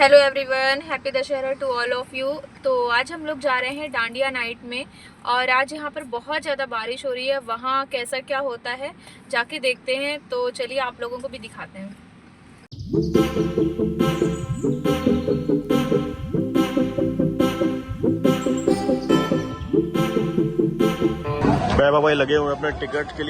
Hello everyone, happy Dussehra to all of you. तो आज हम लोग जा रहे हैं डांडिया नाइट में और आज यहाँ पर बहुत ज़्यादा बारिश हो रही है। वहाँ कैसा क्या होता है जाके देखते हैं। तो चलिए आप लोगों को भी दिखाते हैं। भाई लगे हुए अपने टिकट के लिए।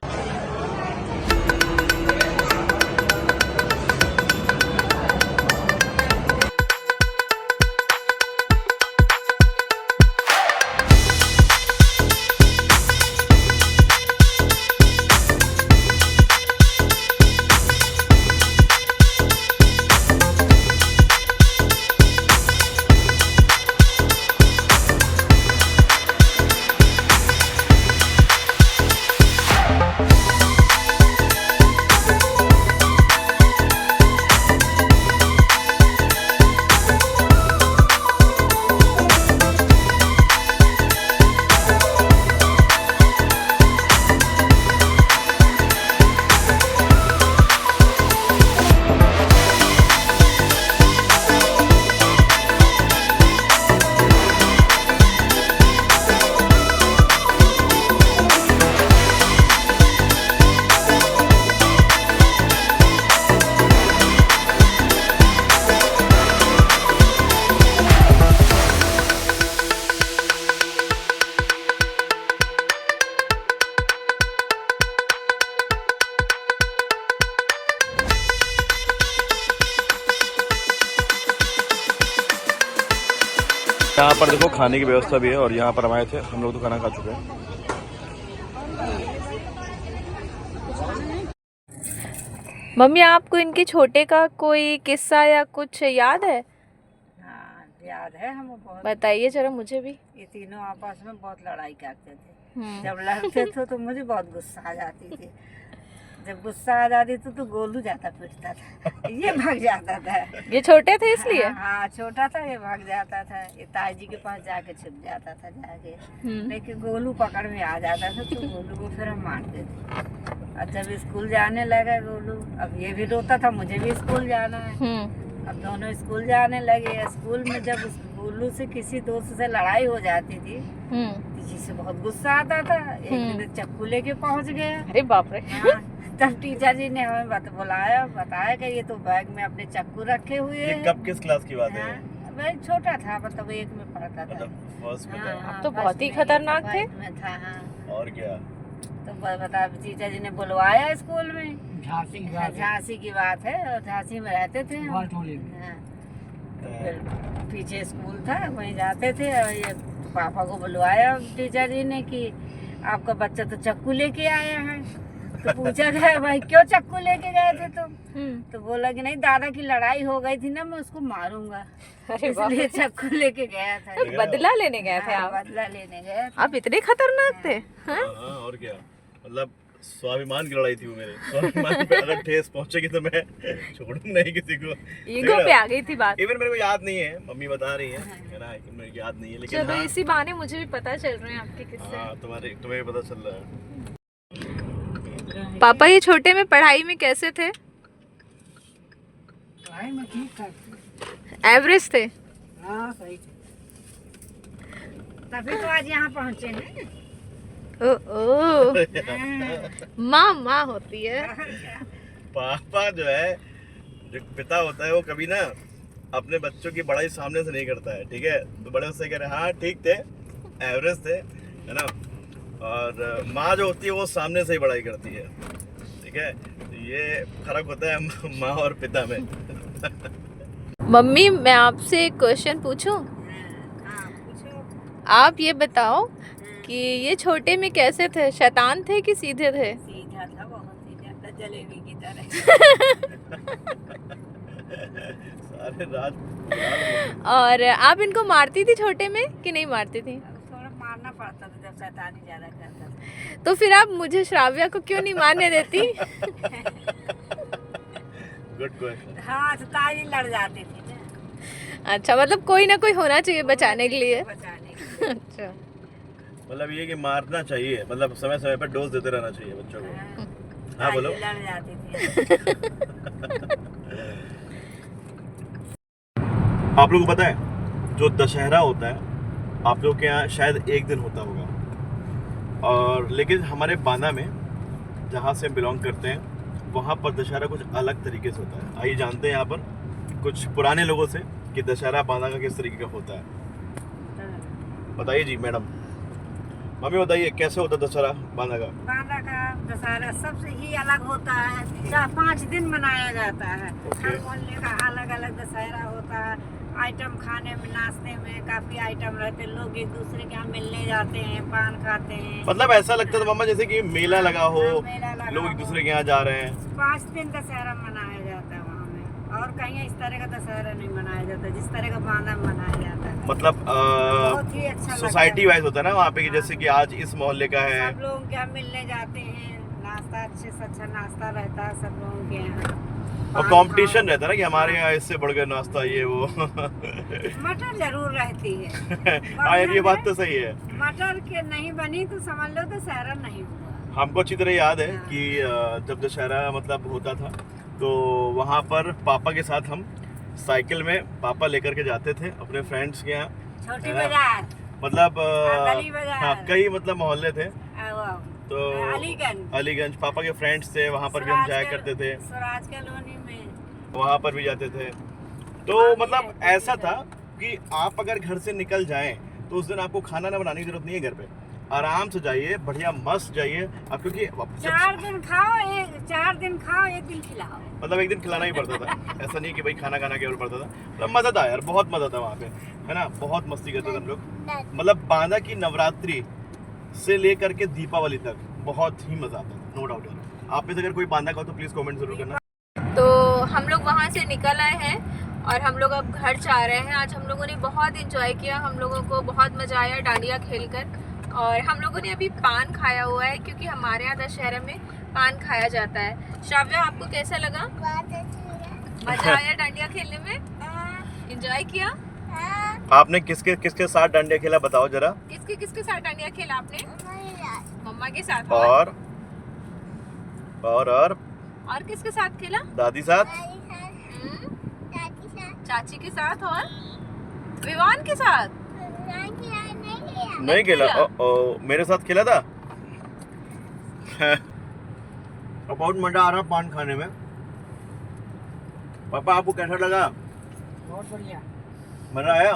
यहाँ पर देखो खाने की व्यवस्था भी है और यहाँ पर हम आए थे, हम लोग तो खाना खा चुके हैं। मम्मी, आपको इनके छोटे का कोई किस्सा या कुछ याद है? हाँ, याद है। हम बहुत बताइए जरा मुझे भी। ये तीनों आपस में बहुत लड़ाई करते थे। जब लड़ते थे तो मुझे बहुत गुस्सा आ जाती थी। जब गुस्सा आ जाती तो गोलू जाता पिटता था, ये भाग जाता था। ये छोटे थे इसलिए? हाँ, छोटा था, ये भाग जाता था। ये ताई जी के पास जाके छिप जाता था जाके। लेकिन गोलू पकड़ में आ जाता था तो गोलू को फिर हम मारते थे। और जब स्कूल जाने लगा गोलू, अब ये भी रोता था मुझे भी स्कूल जाना है। अब दोनों स्कूल जाने लगे। स्कूल में जब गोलू से किसी दोस्त से लड़ाई हो जाती थी जिसे बहुत गुस्सा आता था, एक दिन चक्कू लेके पहुंच गया। अरे बाप रे। हाँ, तब टीचर जी ने हमें बताया कि ये तो बैग में अपने चक्कू रखे हुए हैं। ये कब किस क्लास की बात है? भाई छोटा था, मतलब 1 में पढ़ता था। फर्स्ट में था। आप तो बहुत ही खतरनाक थे। में था। हाँ, और क्या? तो बता, टीचर जी ने बुलवाया स्कूल में। झांसी की बात है, और झांसी में रहते थे। हाँ, तो फिर पीछे स्कूल था, वहीं जाते थे। और ये पापा को बुलवाया टीचर जी ने कि आपका बच्चा तो चक्कू लेके आया है। तो पूछा गया, भाई क्यों चक्कू लेके गए थे तुम? तो बोला कि नहीं, दादा की लड़ाई हो गई थी ना, मैं उसको मारूंगा, इसलिए चक्कू लेके गया था। बदला लेने गए थे आप? बदला लेने गए। आप इतने खतरनाक थे? हाँ, और क्या, मतलब स्वाभिमान की लड़ाई थी वो मेरे। स्वाभिमान पे अगर ठेस पहुंचेगी तो मैं छोड़ूंगा नहीं किसी को। ईगो पे आ गई थी बात। इवन मेरे को याद नहीं है, मम्मी बता रही है ना, मेरे को याद नहीं है। लेकिन चलो, हाँ, इसी बहाने मुझे भी पता चल रहे हैं आपके किस्से। हाँ, तुम्हें पता चल रहा है। पापा, ये छोटे में पढ़ाई में कैसे थे? पढ़ाई में ठीक ठाक। एवरेज थे? हाँ, सही थे। तभी तो आज यहाँ पहुँचे हैं। ओ माँ होती है। पापा जो है, जो पिता होता है, वो कभी ना अपने बच्चों की बड़ाई सामने से नहीं करता है, ठीक है? तो बड़े उससे कह रहे हाँ ठीक थे, एवरेज थे, है ना। और माँ जो होती है वो सामने से ही बड़ाई करती है, ठीक है? तो ये फर्क होता है माँ और पिता में। मम्मी, मैं आपसे एक क्वेश्चन पूछूं? आप ये बताओ कि ये छोटे में कैसे थे? शैतान थे कि सीधे थे? सीधा था, बहुत सीधा था, जलेबी की तरह। सारे रात। और आप इनको मारती थी छोटे में कि नहीं मारती थी? थोड़ा मारना पड़ता था जब शैतानी ज्यादा करता था। तो फिर आप मुझे श्राव्या को क्यों नहीं मारने देती? Good question. हाँ, तो ताई लड़ जाती थी ना। अच्छा, मतलब कोई ना कोई होना चाहिए बचाने के लिए। बचाने के लिए। अच्छा, मतलब ये कि मारना चाहिए, मतलब समय समय पर डोज देते रहना चाहिए बच्चों को। हाँ बोलो। लड़ जाती थी। आप लोगों को पता है जो दशहरा होता है आप लोग के यहाँ शायद एक दिन होता होगा, और लेकिन हमारे बांदा में जहाँ से हम बिलोंग करते हैं वहाँ पर दशहरा कुछ अलग तरीके से होता है। आइए जानते हैं यहाँ पर कुछ पुराने लोगों से कि दशहरा बांदा का किस तरीके का होता है। बताइए जी मैडम, मम्मी बताइए कैसे होता है दशहरा बांदा का? बांदा का दशहरा सबसे ही अलग होता है, 4-5 दिन मनाया जाता है। हर मोहल्ले का अलग अलग दशहरा होता है। आइटम खाने में, नाश्ते में काफी आइटम रहते हैं। लोग एक दूसरे के यहाँ मिलने जाते हैं, पान खाते हैं। मतलब ऐसा लगता था मामा जैसे कि मेला लगा हो, लोग एक दूसरे के यहाँ जा रहे हैं। 5 दिन दशहरा मनाया जाता है वहाँ में, और कहीं इस तरह का दशहरा नहीं मनाया जाता जिस तरह का बांदा में मनाया जाता है। मतलब बहुत ही अच्छा सोसाइटी वाइज होता है ना वहाँ पे, जैसे कि आज इस मोहल्ले का है, सब लोग क्या मिलने जाते हैं, नाश्ता अच्छे से अच्छा नाश्ता रहता है सब लोगों के यहाँ, और कंपटीशन रहता है ना कि हमारे यहाँ इससे बढ़कर नाश्ता ये वो। मटर जरूर रहती है। हाँ यार ये बात तो सही है। मटर के नहीं बनी तो समझ लो दशहरा नहीं हुआ। हमको अच्छी तरह याद है कि जब दशहरा मतलब होता था तो वहाँ पर पापा के साथ हम साइकिल में पापा लेकर के जाते थे अपने फ्रेंड्स के यहाँ, छोटी बाजार मतलब गली बाजार। हाँ कई मतलब मोहल्ले थे तो अलीगंज पापा के फ्रेंड्स थे, वहाँ पर भी हम जाया करते थे, स्वराज कॉलोनी में वहाँ पर भी जाते थे। तो मतलब ऐसा था कि आप अगर घर से निकल जाएं तो उस दिन आपको खाना ना बनाने की जरूरत नहीं है, घर पे आराम से जाइए, बढ़िया मस्त जाइए आप, क्योंकि 4 दिन खाओ, 4 दिन खाओ, 1 दिन खिलाओ। मतलब एक दिन खिलाना ही पड़ता था, ऐसा नहीं कि भाई खाना खाना केवल पड़ता था। मतलब मजा था यार, बहुत मजा था वहाँ पे, है ना, बहुत मस्ती करते थे हम लोग। मतलब बांदा की नवरात्रि से लेकर के दीपावली तक बहुत ही मजा आता है, नो डाउट यार। आप में से अगर कोई बांदा का हो तो प्लीज कमेंट जरूर करना। तो हम लोग वहाँ से निकल आए हैं और हम लोग अब घर जा रहे हैं। आज हम लोगों ने बहुत इंजॉय किया, हम लोगों को बहुत मजा आया डांडिया खेलकर, और हम लोगों ने अभी पान खाया हुआ है क्योंकि हमारे यहाँ दशहरा में पान खाया जाता है। श्राव्या आपको कैसा लगा? मजा आया डांडिया खेलने में? एंजॉय किया? आपने किसके किसके साथ डांडिया खेला बताओ जरा? किसके किसके साथ डांडिया खेला आपने? मम्मा के साथ। और किसके साथ खेला? दादी साथ, चाची के साथ, और विवान के साथ नहीं खेला। मेरे साथ खेला था। बहुत मजा आ रहा पान खाने में। पापा आपको कैसा लगा? बहुत बढ़िया, मजा आया?